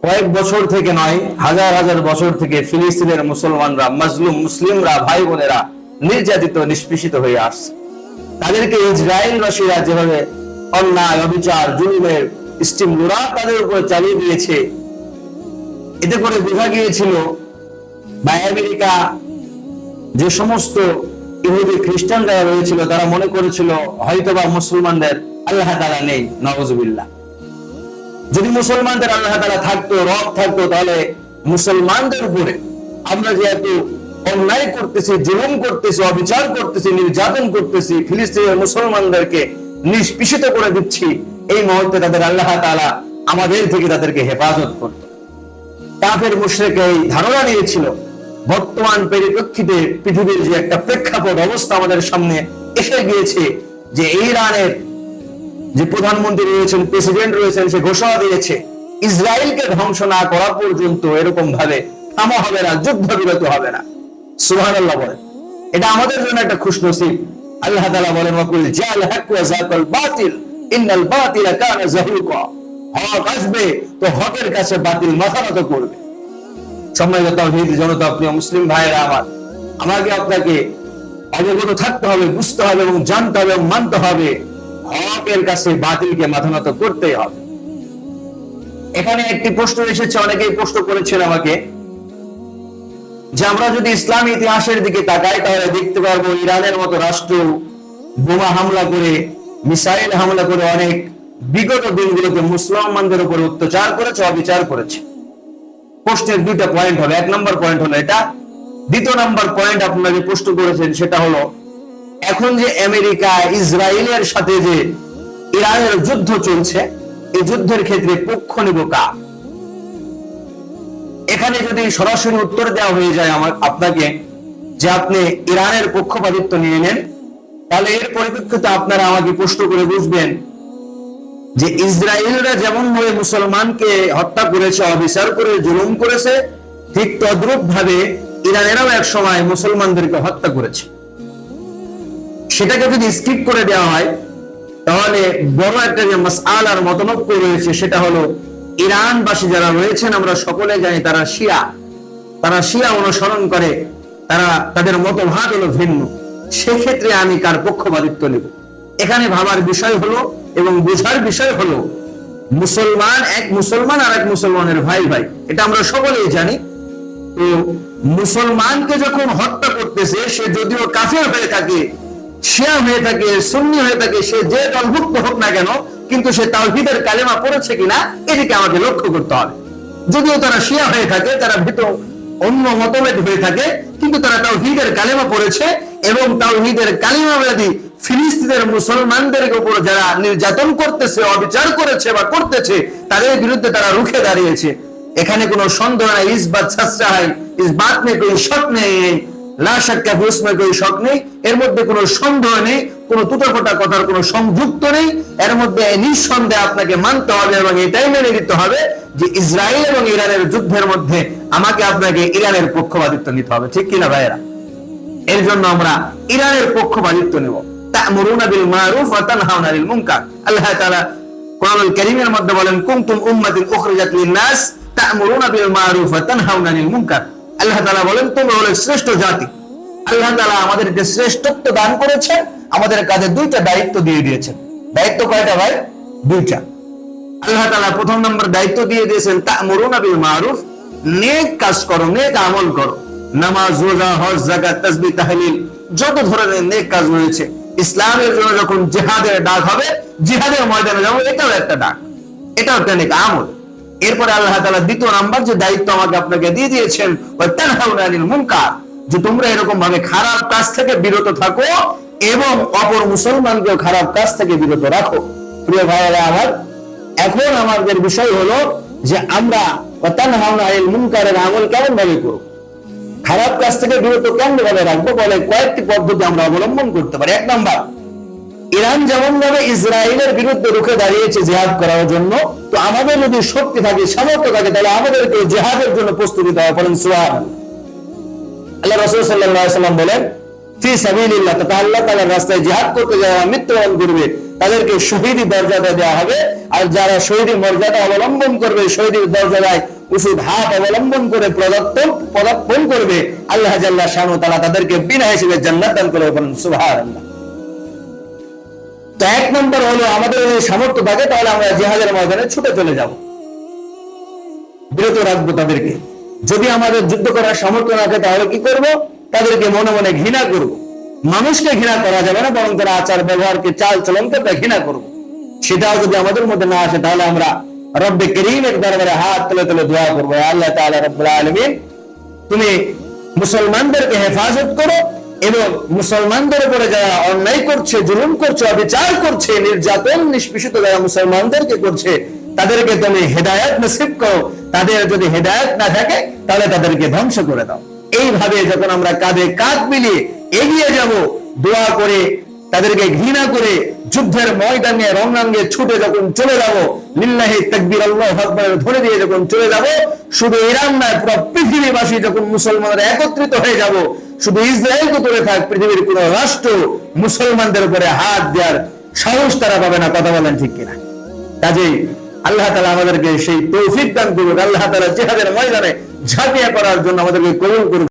কয়েক বছর থেকে নয়, হাজার হাজার বছর থেকে ফিলিস্তিনের মুসলমানরা, মাজলুম মুসলিমরা, ভাই বোনেরা নির্যাতিত নিষ্পেষিত হয়ে আসছে। তাদেরকে ইসরায়েলবাসীরা যেভাবে অন্যায়, অবিচার, জুলুমের স্টিম লোড়া তাদের উপর চালিয়ে দিয়েছে, এতে করে বোঝা গিয়েছিল বা আমেরিকা যে সমস্ত ইহুদি খ্রিস্টানরা রয়েছিল তারা মনে করেছিল হয়তোবা মুসলমানদের আল্লাহ তাআলা নেই। নাউযুবিল্লাহ। যদি মুসলমানদের আল্লাহ তাআলা থাকতো, রব থাকতো, তাহলে মুসলমানদের উপরে আমরা যেহেতু অন্যায় করতেছি, জুলুম করতেছি, অবিচার করতেছি, নির্যাতন করতেছি, ফিলিস্তিনের মুসলমানদেরকে নিষ্পেষিত করে দিচ্ছি, এই মুহূর্তে তাদের আল্লাহ তাআলা আমাদের থেকে তাদেরকে হেফাজত করত। কাফের মুশরিক এই ধারণা নিয়েছিল। বর্তমান পরিপ্রেক্ষিতে পৃথিবীর যে একটা প্রেক্ষাপট অবস্থা আমাদের সামনে এসে গিয়েছে, যে ইরানের যে প্রধানমন্ত্রী রয়েছেন, প্রেসিডেন্ট রয়েছেন, সে ঘোষণা দিয়েছে ইসরায়েলকে ধ্বংস না করা পর্যন্ত এরকম ভাবে থামা হবে না, যুদ্ধ বিরত হবে না। সুবহানাল্লাহ বলেন। এটা আমাদের জন্য একটা খুশনসিব। আল্লাহ তাআলা বলেন ওয়াকুল জাল হক ওয়া যাকাল বাতিল ইন্নাল বাতিলা কানা যাহুকা। হক আসবে তো হকের কাছে বাতিল মাথা নত করবে। সম্মানিত তাওহীদ জনতা, প্রিয় মুসলিম ভাইরা আমার, আমাকে আপনাকে অবগত থাকতে হবে, বুঝতে হবে এবং জানতে হবে এবং মানতে হবে, হকের কাছে বাতিলকে মাথা নত করতেই হবে। এখানে একটি প্রশ্ন এসেছে, অনেকেই প্রশ্ন করেছেন আমাকে, যে আমরা যদি ইসলামী ইতিহাসের দিকে তাকাই তাহলে দেখতে পারবো ইরানের মতো রাষ্ট্র বোমা হামলা করে, মিসাইল হামলা করে অনেক বিগত দিনগুলোতে মুসলমানদের উপর অত্যাচার করেছে, অবিচার করেছে। প্রশ্নের দুইটা পয়েন্ট হলো। এক নম্বর পয়েন্ট হলো এটা। দ্বিতীয় নম্বর পয়েন্ট আপনারা যে প্রশ্ন করেছেন সেটা হলো, এখন যে আমেরিকা ইসরায়েলের সাথে যে ইরানের যুদ্ধ চলছে, এই যুদ্ধের ক্ষেত্রে পক্ষ নিব কার? এখানে যদি সরাসরি উত্তর দেওয়া হয়ে যায় আপনাকে যে আপনি ইরানের পক্ষপাতিত্ব নিয়ে নেন, তাহলে এর পরিপ্রেক্ষিতে আপনারা আমাকে প্রশ্ন করে বুঝবেন যে ইসরায়েলরা যেমন ভাবে মুসলমানকে হত্যা করেছে, অবিচার করে, জুলুম করেছে, ঠিক তদ্রূপ ভাবে ইরানেরাও এক সময় মুসলমানদেরকে হত্যা করেছে। সেটাকে যদি স্কিপ করে দেওয়া হয় তাহলে বড় একটা যে মাসআলার মতনৈক্য রয়েছে সেটা হলো, ইরানবাসী যারা রয়েছেন আমরা সকলে জানি তারা শিয়া অনুসরণ করে, তাদের মতভাব হলো ভিন্ন। সেক্ষেত্রে আমি কার পক্ষপাতিত্ব নেব? এখানে ভাবার বিষয় হলো এবং বোঝার বিষয় হলো, মুসলমান এক মুসলমান আর এক মুসলমানের ভাই ভাই, এটা আমরা সকলেই জানি। তো মুসলমানকে যখন হত্যা করতেছে, সে যদিও কাফের হয়ে থাকে, শিয়া হয়ে থাকে, সুন্নি হয়ে থাকে, সে যে দলভুক্ত হোক না কেন, কিন্তু সে তাওহীদের কালেমা পড়েছে কিনা এদিকে আমাদের লক্ষ্য করতে হবে। যদিও তারা শিয়া হয়ে থাকে, তারা ভিতর অন্য মতভেদ হয়ে থাকে, কিন্তু তারা তাওহীদের কালেমা পড়েছে এবং তাওহীদের কালেমাবাদী ফিলিস্তিনের মুসলমানদের উপর যারা নির্যাতন করতেছে, অবিচার করেছে বা করতেছে, তাদের বিরুদ্ধে তারা রুখে দাঁড়িয়েছে। এখানে কোনো সন্দেহ নাই, ইসবাত সচ্চা হয়, ইসবাত में कोई शक नहीं है, ला शक का उसमें कोई शक नहीं। এর মধ্যে কোনো সন্দেহ নেই, কোনো টুটাফোটা কথার কোনো সংযুক্ত নেই। এর মধ্যে নিঃসন্দেহে আপনাকে মানতে হবে এবং এটাই মেনে নিতে হবে যে ইসরায়েল এবং ইরানের যুদ্ধের মধ্যে আমাকে আপনাকে ইরানের পক্ষপাতিত্ব নিতে হবে। ঠিক কিনা ভাইয়েরা? এর জন্য আমরা ইরানের পক্ষপাতিত্ব নেব। তা'মুরুনা বিল মারুফ ওয়া তানহাউনা আনিল মুনকার। আল্লাহ তাআলা কোরআনুল কারীমের মধ্যে বলেন, কুনতুম উম্মাতান উখরিজাত লিন-নাস তা'মুরুনা বিল মারুফ ওয়া তানহাউনা আনিল মুনকার। আল্লাহ তাআলা বলেন, তোমরা হলো শ্রেষ্ঠ জাতি। আল্লাহ তাআলা আমাদেরকে শ্রেষ্ঠত্ব দান করেছেন, আমাদের কাছে দুইটা দায়িত্ব দিয়ে দিয়েছেন। দায়িত্ব কয়টা ভাই? দুইটা। আল্লাহ তাআলা প্রথম নম্বর দায়িত্ব দিয়ে দিয়েছেন তা'মুরুনা বিল মারুফ, নেক কাজ করো, নেক আমল করো। নামাজ, রোজা, হজ, যাকাত, তাসবিহ, তাহলিল, যত ধরনের নেক কাজ রয়েছে, ইসলামের জন্য যখন জিহাদের ডাক হবে, জিহাদের ময়দানে যাবো, এটাও একটা ডাক, এটাও একটা নেক আমল। এরপরে আল্লাহ তাআলা দ্বিতীয় নাম্বার যে দায়িত্ব আমাকে আপনাকে দিয়ে দিয়েছেন, ওয়া তানহাউনা আনিল মুনকার, যে তোমরা এরকম ভাবে খারাপ কাজ থেকে বিরত থাকো এবং অপর মুসলমানকেও খারাপ কাজ থেকে বিরত রাখো। প্রিয় ভাইয়েরা আমার, এখন আমাদের বিষয় হলো যে আমরা ওয়া তানহাউনা আনিল মুনকারের আমল কেমন ভাবে করব, খারাপ কাজ থেকে বিরত কেমন ভাবে রাখবো? বলে কয়েকটি পদ্ধতি আমরা অবলম্বন করতে পারি। এক নাম্বার, ইরান যেমন ভাবে ইসরায়েলের বিরুদ্ধে রুখে দাঁড়িয়েছে জিহাদ করার জন্য, তো আমাদের যদি শক্তি থাকে, সামর্থ্য থাকে, তাহলে আমাদেরকে জিহাদের জন্য প্রস্তুতি দেওয়া। বলেন সুবহানাল্লাহ। আল্লাহ রাসূল সাল্লাল্লাহু আলাইহি ওয়াসাল্লাম বলেন, ফি সাবিলিল্লাহ, আল্লাহ তাআলার রাস্তায় জিহাদ করতে যারা মৃত্যুবরণ করবে তাদেরকে শহীদি মর্যাদা দেওয়া হবে। আর যারা শহীদি মর্যাদা অবলম্বন করবে, শহীদের দরজায় উচিত হাত অবলম্বন করে পদার্পণ করবে, আল্লাহ জাল্লা শানু তাআলা তাদেরকে বিনা হিসেবে জান্নাত দান করে। বলেন সুবহানাল্লাহ। তো এক নম্বর হলো আমাদের যদি সামর্থ্য থাকে তাহলে আমরা জিহাদের ময়দানে ছুটে চলে যাব, বিরত রাখবো তাদেরকে। যদি আমাদের যুদ্ধ করার সামর্থ্য না থাকে তাহলে কি করব? তাদেরকে মনে মনে ঘৃণা করব। মানুষকে ঘৃণা করা যাবে না, বরং তার আচার ব্যবহারকে, চাল চলনকে ঘৃণা করব। সেটাও যদি আমাদের মধ্যে না আসে তাহলে আমরা রব্বে করিমের দরবারে হাত তুলে তুলে দোয়া করবো, আল্লাহ তাআলা রব্বুল আলামিন তুমি মুসলমানদেরকে হেফাজত করো এবং মুসলমানদের উপরে যারা অন্যায় করছে, জুলুম করছে, অবিচার করছে, নির্যাতন নিষ্পেষিত যারা মুসলমানদেরকে করছে তাদেরকে তুমি হেদায়েত নসিব করো। তাদের যদি হেদায়েত না থাকে তাহলে তাদেরকে ধ্বংস করে দাও। এইভাবে যখন আমরা কাঁধে কাঁধ মিলিয়ে এগিয়ে যাব, দোয়া করে, তাদেরকে ঘৃণা করে, যুদ্ধের ময়দানে রণাঙ্গে ছুটে যখন চলে যাব, লিল্লাহি তাকবীর আল্লাহু আকবার ধরে দিয়ে যখন চলে যাব, শুধু ইরান নয় পুরো পৃথিবীবাসী যখন মুসলমানরা একত্রিত হয়ে যাব, শুধু ইসরায়েল তো দূরে থাক, পৃথিবীর কোন রাষ্ট্র মুসলমানদের উপরে হাত দেওয়ার সাহস তারা পাবে না। কথা বলেন ঠিক কিনা? কাজেই আল্লাহ তাআলা আমাদেরকে সেই তৌফিক দান করুন। আল্লাহ তাআলা জিহাদের ময়দানে ঝাঁপিয়ে পড়ার জন্য আমাদেরকে কবুল করুন।